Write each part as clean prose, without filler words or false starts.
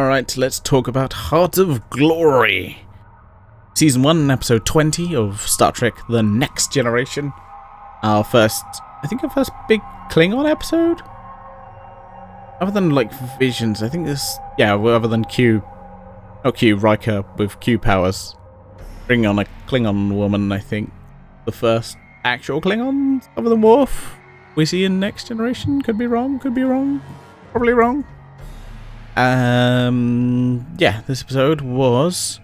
Alright, let's talk about Heart of Glory. Season 1, episode 20 of Star Trek The Next Generation. Our first big Klingon episode? Other than, like, visions, I think this... Yeah, well, other than Q... Not Q, Riker with Q powers. Bringing on a Klingon woman, I think. The first actual Klingons, other than Worf, we see in Next Generation. Could be wrong, probably wrong. Yeah, this episode was...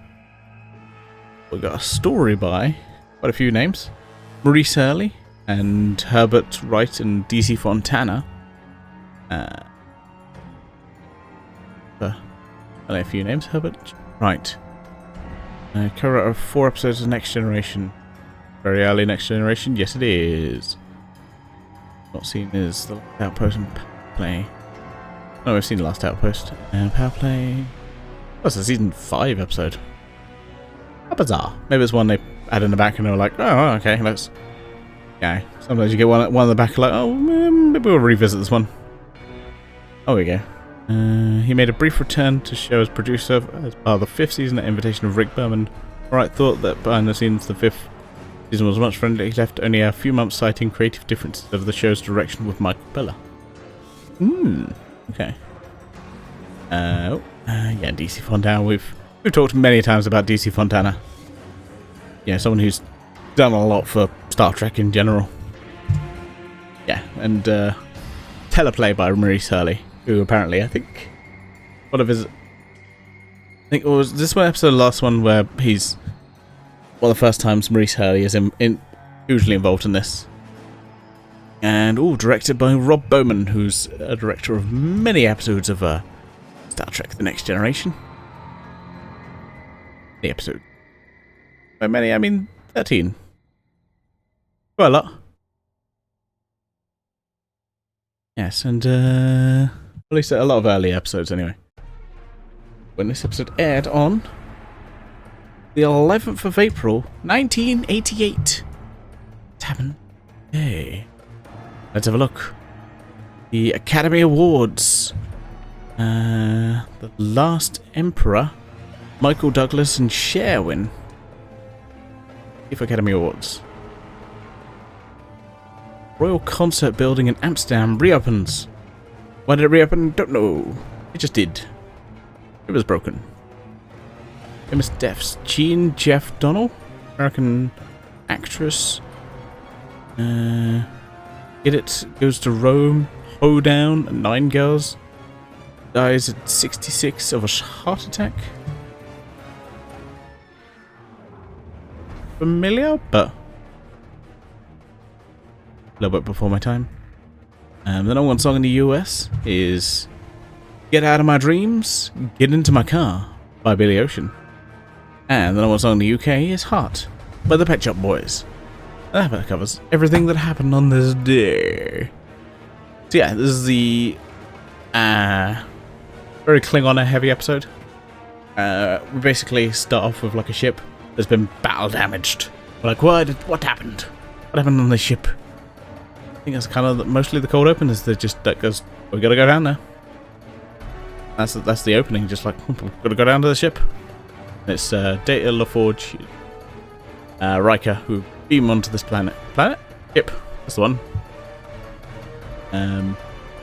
We got a story by quite a few names. Maurice Hurley and Herbert Wright and DC Fontana. Only a few names. Herbert Wright. Co-writer of 4 episodes of Next Generation. Very early Next Generation. Yes, it is. Not seen as the Last Outpost and Power Play. No, we've seen the Last Outpost and Power Play. That's a season 5 episode. How bizarre. Maybe it's one they add in the back and they were like, oh, okay, let's... Yeah, sometimes you get one in the back like, oh, maybe we'll revisit this one. Oh, we go. He made a brief return to show as producer as part of the 5th season at invitation of Rick Berman. Wright thought that behind the scenes the 5th season was much friendlier. He left only a few months citing creative differences of the show's direction with Michael Piller. Okay. Yeah, DC Fontana. We've talked many times about DC Fontana. Yeah, someone who's done a lot for Star Trek in general. Yeah, and teleplay by Maurice Hurley, who apparently, I think it was this one episode, the last one, where he's one of the first times Maurice Hurley is hugely involved in this. And directed by Rob Bowman, who's a director of many episodes of Star Trek The Next Generation. The episode. By many, I mean 13. Quite a lot. Yes, and at least a lot of early episodes anyway. When this episode aired on the 11th of April, 1988. What happened? Hey. Let's have a look. The Academy Awards. The Last Emperor, Michael Douglas and Cher win. If Academy Awards. Royal Concert Building in Amsterdam reopens. Why did it reopen? Don't know. It just did. It was broken. Famous deaths. Jean Jeff Donnell, American actress. Get It goes to Rome. Hoedown, 9 girls. Dies at 66 of a heart attack. Familiar, but a little bit before my time. The number 1 song in the US is Get Out of My Dreams, Get Into My Car by Billy Ocean. And the number 1 song in the UK is Heart by the Pet Shop Boys. And that covers everything that happened on this day. So yeah, this is the very Klingon heavy episode. We basically start off with like a ship that's been battle damaged. We're like, what happened? What happened on this ship? I think that's kind of mostly the cold open. Is that goes, we gotta go down there. That's the opening. Just like, gotta go down to the ship. And it's Data, LaForge, Riker, who beam onto this planet. Yep, that's the one. And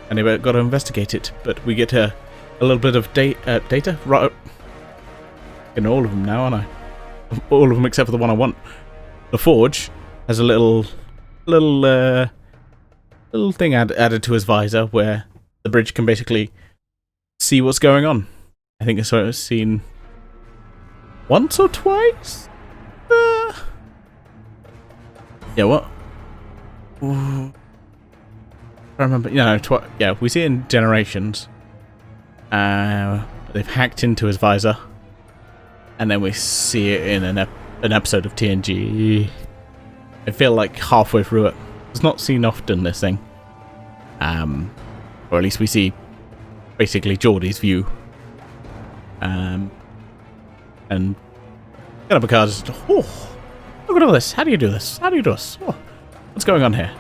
they've got to investigate it, but we get a little bit of data. Right, in all of them now, aren't I? All of them except for the one I want. The Forge has a little thing added to his visor where the bridge can basically see what's going on. I think it's seen once or twice. Yeah, what? Ooh. I remember. Yeah, we see it in Generations. They've hacked into his visor, and then we see it in an episode of TNG. I feel like halfway through it. It's not seen often, this thing. Or at least we see basically Geordie's view. And Picard just, look at all this. How do you do this? How do you do this? Oh, what's going on here?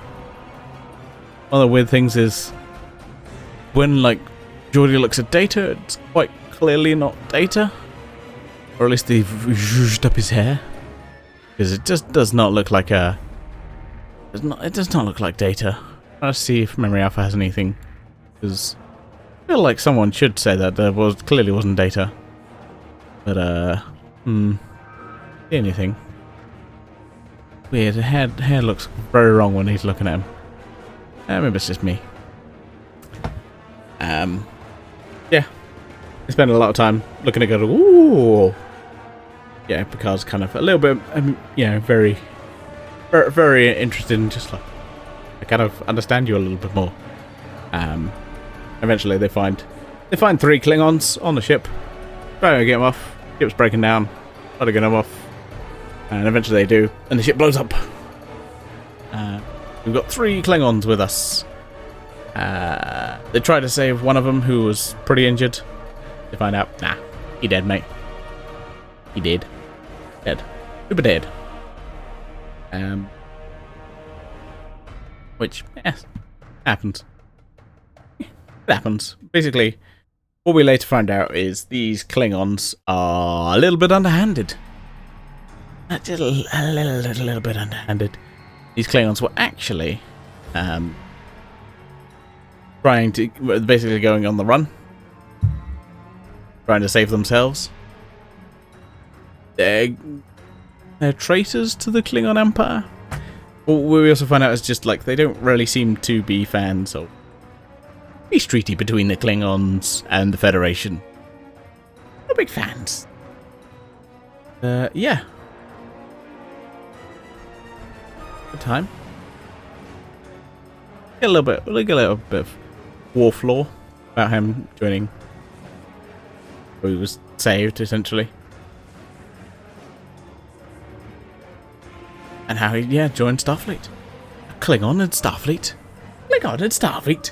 One of the weird things is when like Geordie looks at Data, it's quite clearly not Data. Or at least they've zhuzhed up his hair. Because it just does not look like a... It does not look like Data. Let's see if Memory Alpha has anything. Because I feel like someone should say that there clearly wasn't Data. But, anything. Weird. The hair looks very wrong when he's looking at him. Maybe it's just me. Yeah. I spend a lot of time looking at it. Ooh. Yeah, because kind of a little bit, very, very, very interested in just like, I kind of understand you a little bit more. Eventually they find 3 Klingons on the ship. Try to get them off. Ship's breaking down. Try to get them off. And eventually they do, and the ship blows up. We've got 3 Klingons with us. They try to save one of them who was pretty injured. They find out, nah, he dead, mate. He dead. Dead. Super dead. Which, yes, happens. It happens. Basically, what we later find out is these Klingons are a little bit underhanded. Just a little bit underhanded. These Klingons were actually trying to, basically going on the run. Trying to save themselves. They're traitors to the Klingon Empire. What we also find out is just like they don't really seem to be fans of peace treaty between the Klingons and the Federation. Not big fans. Yeah. Good time. Get a little bit of Worf lore about him joining. He was saved, essentially. And how he, joined Starfleet. Klingon and Starfleet. Klingon and Starfleet.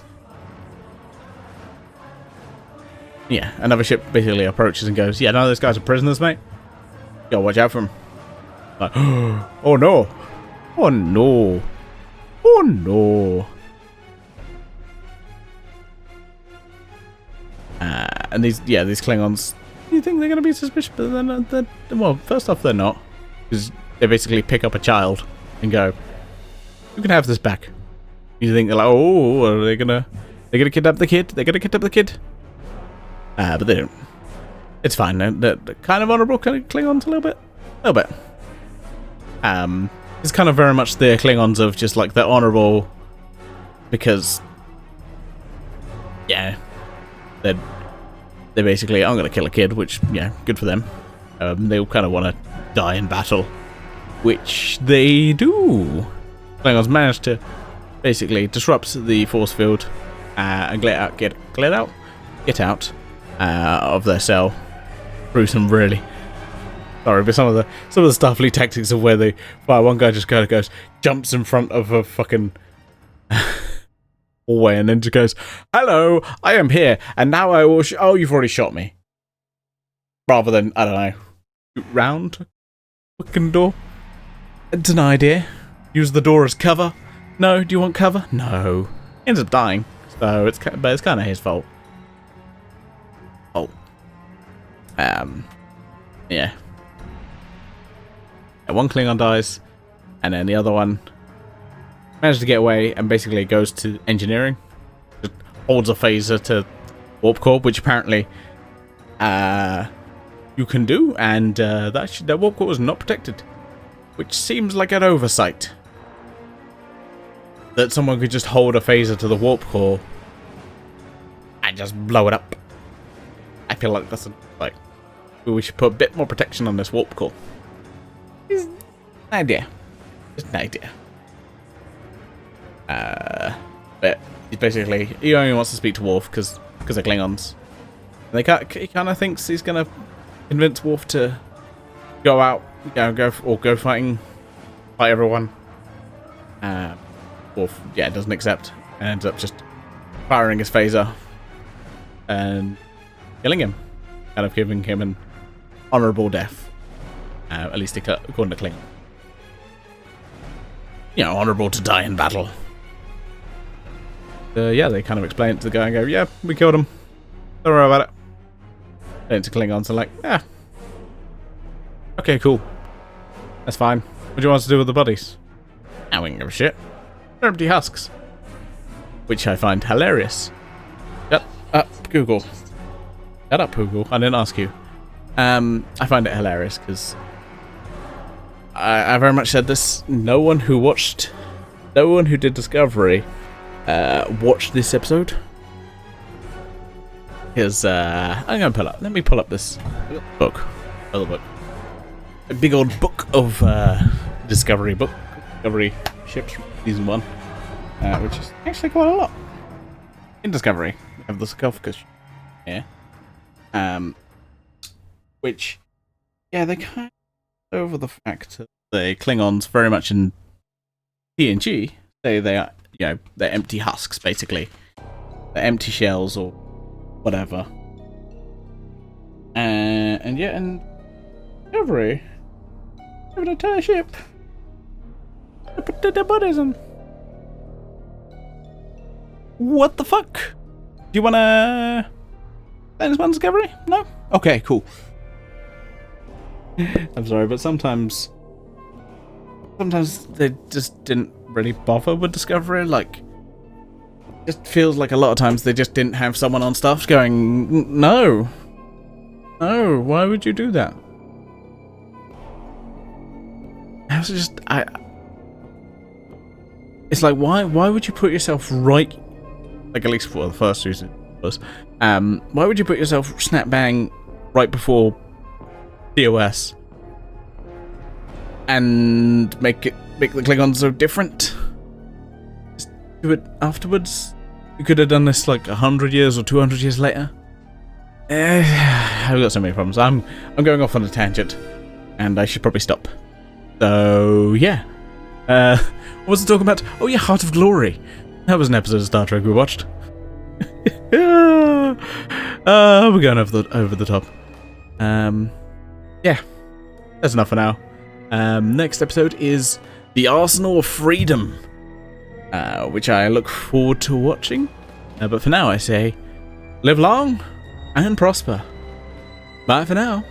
Yeah, another ship basically approaches and goes, yeah, none of those guys are prisoners, mate. You gotta watch out for them. Like, oh no. Oh no. Oh no. And these Klingons, you think they're going to be suspicious? But then, well, first off, they're not. Because they basically pick up a child and go, you can have this back. You think they're like, oh, are they gonna kidnap the kid? They're gonna kidnap the kid? But they don't. It's fine. They're kind of honorable Klingons a little bit. It's kind of very much the Klingons of just like they're honorable because, yeah, they're basically, I'm gonna kill a kid, which, yeah, good for them. They all kind of want to die in battle, which they do. Klingons manage to basically disrupt the force field and get out of their cell through some really, sorry, but some of the Starfleet tactics of where they fire, one guy just kind of goes, jumps in front of a fucking hallway and then just goes, hello, I am here, and now I will oh, you've already shot me. Rather than, I don't know, shoot round fucking door. It's an idea. Use the door as cover. No, do you want cover? No. He ends up dying, so it's kind of his fault. Oh. Yeah. One Klingon dies, and then the other one manages to get away and basically goes to engineering. Just holds a phaser to warp core, which apparently you can do, and that warp core was not protected, which seems like an oversight. That someone could just hold a phaser to the warp core and just blow it up. I feel like that's like we should put a bit more protection on this warp core. It's an idea. Just an idea. But he's basically, he only wants to speak to Worf because they're Klingons. And he kind of thinks he's gonna convince Worf to go out, go fight everyone. Worf, doesn't accept and ends up just firing his phaser and killing him, kind of giving him an honourable death. At least according to Klingon. Honourable to die in battle. They kind of explain it to the guy and go, yeah, we killed him. Don't worry about it. Turn to Klingons and like, yeah. Okay, cool. That's fine. What do you want us to do with the bodies? I wouldn't give a shit. They're empty husks. Which I find hilarious. Shut up, Google. Shut up, Google. I didn't ask you. I find it hilarious because I very much said this. No one who did Discovery watched this episode. Because I'm gonna let me pull up this book. Other book. A big old book of Discovery ships from season 1. Which is actually quite a lot. In Discovery, we have the sarcophagus here. Which, yeah, they kind of over the fact that the Klingons very much in TNG say they are, they're empty husks, basically. They're empty shells or whatever. And yet in Discovery, we have an entire ship. They put their bodies on. What the fuck? Do you wanna play this one, Discovery? No? Okay, cool. I'm sorry, but sometimes they just didn't really bother with Discovery. Like, it just feels like a lot of times they just didn't have someone on staff going, no, why would you do that? It's like, why would you put yourself right, like at least for the first season was, why would you put yourself snap bang right before TOS and make the Klingons so different? Just do it afterwards. You could have done this like 100 years or 200 years later. I've got so many problems. I'm going off on a tangent, and I should probably stop. So yeah, what was I talking about? Oh yeah, Heart of Glory. That was an episode of Star Trek we watched. We're going over the top. Yeah, that's enough for now. Next episode is The Arsenal of Freedom, which I look forward to watching. But for now, I say, live long and prosper. Bye for now.